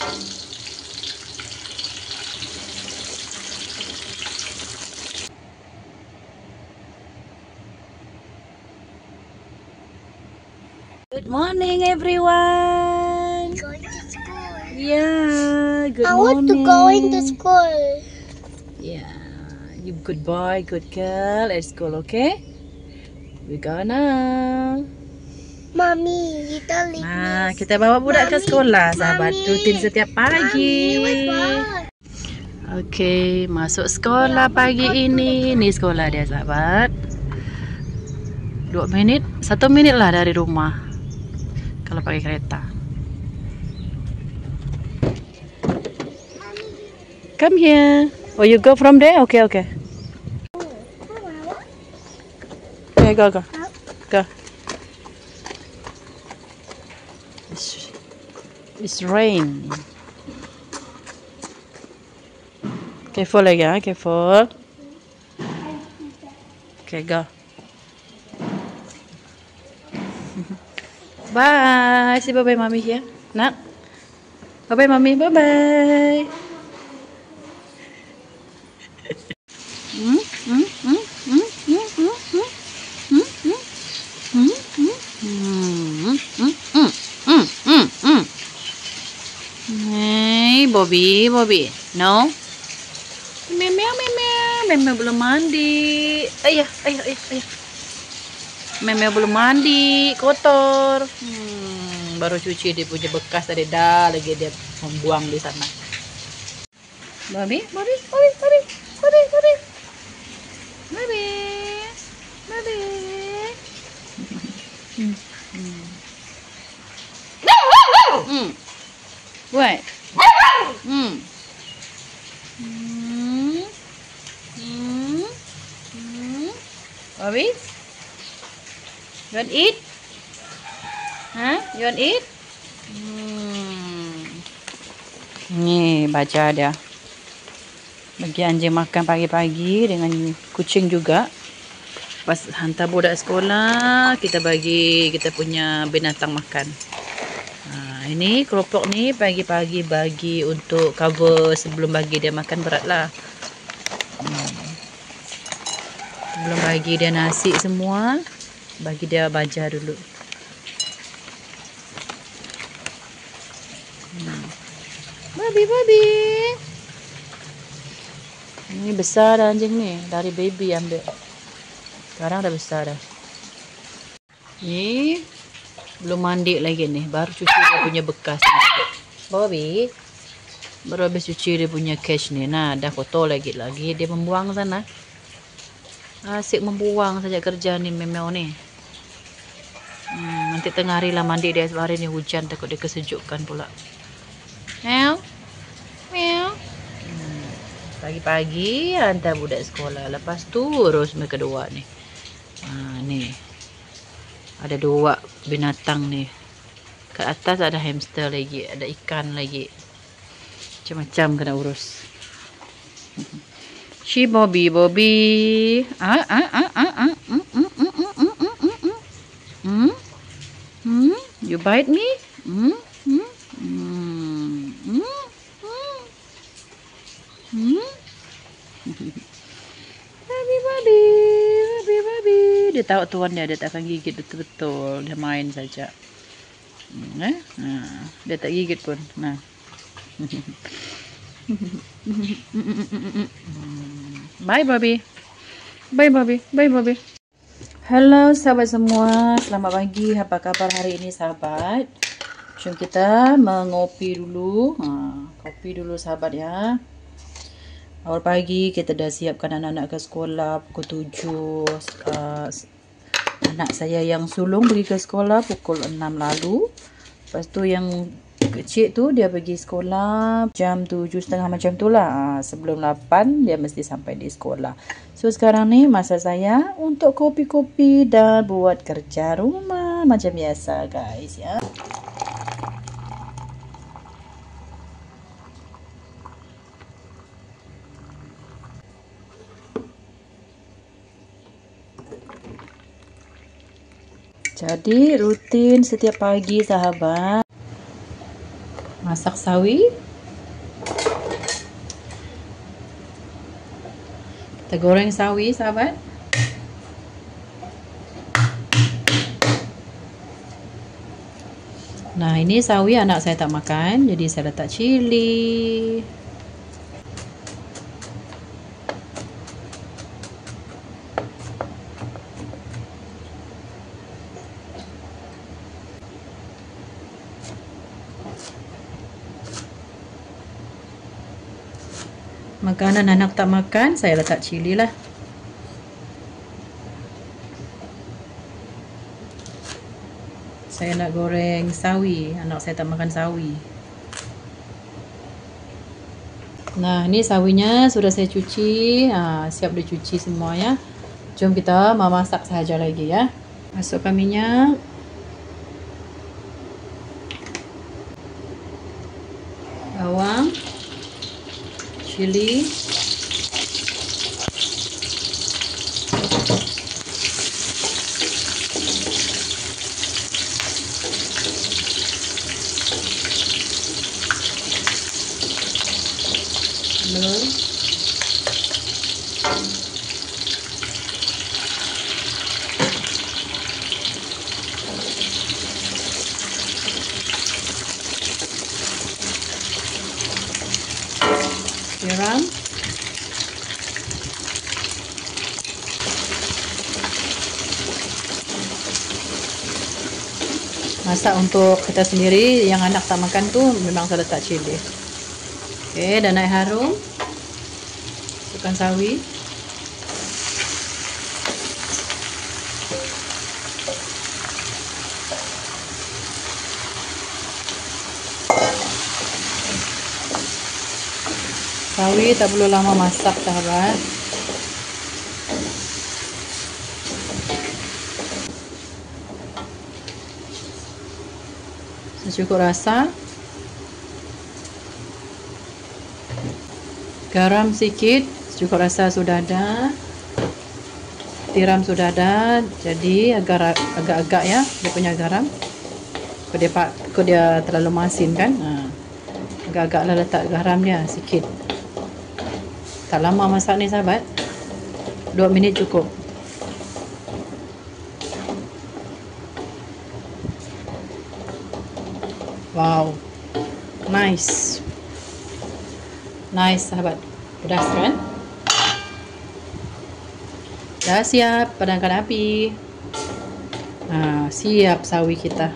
Good morning, everyone. Going to school. Yeah, good I morning. want to go into school. Yeah, you good boy, good girl at school, okay? We go now. Mommy, you don't leave Nah, me. kita bawa budak ke Mommy, sekolah, sahabat. Mommy. Rutin setiap pagi. Okay, masuk sekolah pagi ini. Ni sekolah dia, sahabat. 2 minit, 1 minit lah dari rumah. Kalau pakai kereta. Come here. Oh, you go from there? Okay, okay. Okay, go, go. Go. It's rain. Careful lagi, ha? Careful. Okay, go. Bye. Say bye-bye, mommy here. Nak? Bye-bye, mommy. Bye-bye. Hey, Bobby, Bobby. No? Meow, meow, meow, meow. Meow belum mandi. Ayah, ayah, ayah, ayah. Meow belum mandi, kotor. Baru cuci dia punya bekas tadi, dah lagi dia membuang di sana. Bobby, Bobby, Bobby, Bobby, Bobby, Bobby. Bobby. Bobby. What? Bobby? You want eat? Huh? You want eat? Ni baca dia. Bagi anjing makan pagi-pagi dengan kucing juga. Pas hantar budak sekolah, kita bagi kita punya binatang makan. Ini keropok ni pagi-pagi bagi untuk cover sebelum bagi dia makan berat lah. Sebelum bagi dia nasi semua, bagi dia baja dulu. Babi, babi. Ini besar dah anjing ni, dari baby ambil. Sekarang dah besar dah. Ni belum mandi lagi nih, baru cuci dia punya bekas. Bobby, baru habis cuci dia punya cash ni. Nah, dah kotor lagi dia membuang sana. Asyik membuang saja kerja ni memang ni. Nanti tengah hari lah mandi dia, sebab hari ni hujan, takut dia kesejukan pula. Meow, meow. Pagi-pagi hantar budak sekolah, lepas tu urus mereka dua ni. Ni ada 2 binatang ni. Kat atas ada hamster lagi, ada ikan lagi. Macam-macam kena urus. Si Bobby, Bobby. You bite me? Baby, baby, baby, baby. Dia tahu tuan dia tak akan gigit betul-betul. Dia main saja. Dia tak gigit pun. Nah. Bye, Bobby. Bye, Bobby. Bye, Bobby. Halo sahabat semua, selamat pagi. Apa kabar hari ini sahabat? Jom kita mengopi dulu. Kopi dulu sahabat ya. Awal pagi kita dah siapkan anak-anak ke sekolah pukul 7. Anak saya yang sulung pergi ke sekolah pukul 6 lalu. Lepas tu yang kecil tu dia pergi sekolah jam 7.30 macam tu lah. Sebelum 8 dia mesti sampai di sekolah. So sekarang ni masa saya untuk kopi-kopi dan buat kerja rumah macam biasa guys ya. Jadi rutin setiap pagi sahabat. Masak sawi. Kita goreng sawi, sahabat. Nah, ini sawi anak saya tak makan, jadi saya letak cili. Makanan anak tak makan, saya letak cili lah. Saya nak goreng sawi, anak saya tak makan sawi. Nah, ini sawinya sudah saya cuci, siap dicuci semua ya. Jom kita memasak saja lagi ya. Masukkan minyak. Bawang. Cili. Telur. Garam. Masak untuk kita sendiri, yang anak tak makan tuh memang saya letak cili. Oke, dan naik harum. Masukkan sawi. Sawi tak perlu lama masak, sahabat. Secukup rasa. Garam sedikit, secukup rasa sudah ada. Tiram sudah ada, jadi agak-agak ya dia punya garam. Kau dia terlalu masin kan? Agak-agak lah letak garam dia sikit. Tak lama masak ni, sahabat. 2 minit cukup. Wow, nice. Nice, sahabat. Pedas kan? Dah siap, padamkan api. Siap sawi kita.